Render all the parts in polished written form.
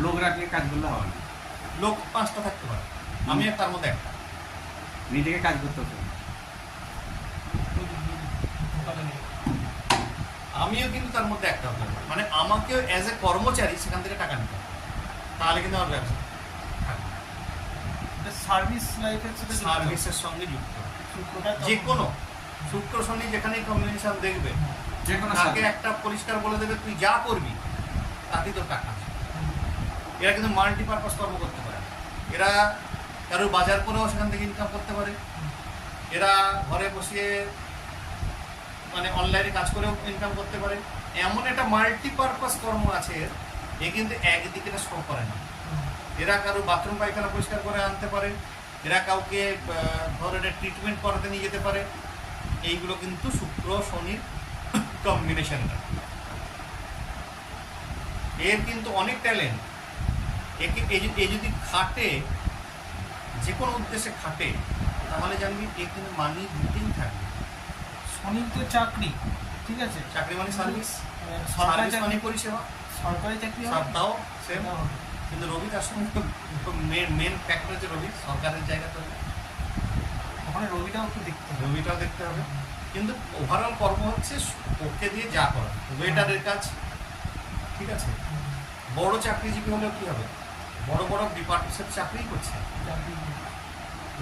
লোক রাখলে কাজ করলে হবে না। লোক 5টা থাকতে পারে, আমি তার মধ্যে একটা। নিজেকে কাজ করতে হতো। আমিও কিন্তু তার মধ্যে একটা হতে হবে, মানে আমাকেও অ্যাজ এ কর্মচারী সেখান থেকে টাকা নিতে হবে, তাহলে কিন্তু আমার ব্যবসা সার্ভিস লাইফের সাথে সার্ভিসের সঙ্গে যুক্ত। যে কোনো শুক্র শনি যেখানেই কম্বিনেশন দেখবে, যে কোনো তাকে একটা পরিষ্কার বলে দেবে তুই যা করবি তাতেই তোর টাকা আছে। এরা কিন্তু মাল্টিপারপাস কর্ম করতে পারে, এরা কারো বাজার করেও সেখান থেকে ইনকাম করতে পারে, এরা ঘরে বসে মানে অনলাইনে কাজ করেও ইনকাম করতে পারে। এমন একটা মাল্টিপারপাস কর্ম আছে, এ কিন্তু একদিকে শো করে না। এরা কারো বাথরুম পায়খানা পরিষ্কার করে আনতে পারে, এরা কাউকে ধরনের ট্রিটমেন্ট করাতে নিয়ে যেতে পারে। এইগুলো কিন্তু শুক্র শনির কম্বিনেশনটা। এর কিন্তু অনেক ট্যালেন্ট। একে এ যদি খাটে, যে কোনো উদ্দেশ্যে খাটে, তাহলে জানবি এ কিন্তু মানি দিতেই থাকবে। শনির তো চাকরি, ঠিক আছে, চাকরি মানে সার্ভিস, সরকারি সার্ভিস মানে পরিষেবা, সরকারি চাকরি হবে, সপ্তাহ সেম। সেটাও হবে। কিন্তু রবি তার সঙ্গে মেন ফ্যাক্টর হচ্ছে রবি সরকারের জায়গা তো ওখানে রবিটাও একটু দেখতে হবে। রবিটাও দেখতে হবে। কিন্তু ওভারঅল কর্ম হচ্ছে ওকে দিয়ে যা করা, ওয়েটারের কাজ, ঠিক আছে। বড় চাকরিজীবী হলেও কি হবে, বড় বড় ডিপার্টমেন্টের চাকরি করছে।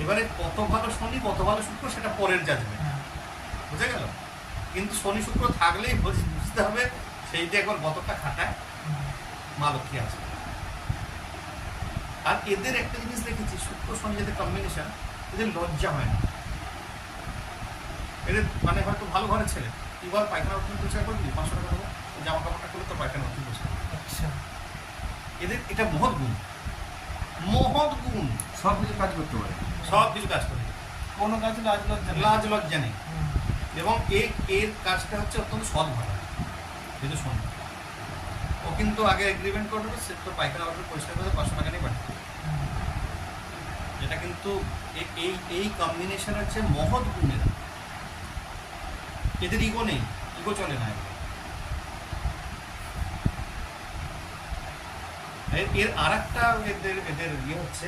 এবারে কত ভালো শনি কত ভালো শুক্র সেটা পরের জাজমেন্ট, হ্যাঁ। বুঝে গেল। কিন্তু শনি শুক্র থাকলেই বুঝতে হবে সেইটা একবার কতটা খাটায় মা লক্ষ্মী আছে। আর এদের একটা জিনিস দেখেছি, শুক্র শনি যাদের কম্বিনেশন, এদের লজ্জা হয় না। এদের মানে হয়তো ভালো ঘরের ছেলে, তুই বল পায়খানা উঠুন পরিষ্কার করবি, 500 টাকা দেবো, জামা কাপড়টা খুলে তো পায়খানা উঠুন পরিষ্কার। আচ্ছা, এদের এটা মহৎ গুণ, মহৎ গুণ। সব কিছু কাজ করতে পারে। সব কিছু কাজ করে, কোনো কাজে লাজ লজ্জা নেই। লাজ লজ্জা নেই। হুম। এবং এর কাজটা হচ্ছে অত্যন্ত সৎভাবে, কিন্তু শোন, ও কিন্তু আগে এগ্রিমেন্ট করবে, সে তো পায়খানা ওঠে পরিষ্কার করে 500 টাকা নিয়ে পাঠাবে। এটা কিন্তু এই কম্বিনেশন হচ্ছে মহৎ গুণের। এদের ইগো নেই, ইগো চলে না। এর আর একটা এদের ইয়ে হচ্ছে,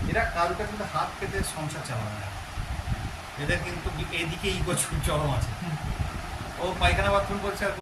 এরা কারোর কাছে কিন্তু হাত পেতে সংসার চালাবে না। এদের কিন্তু এদিকে ইগো চরম আছে। ও পায়খানা বাথরুম করছে আর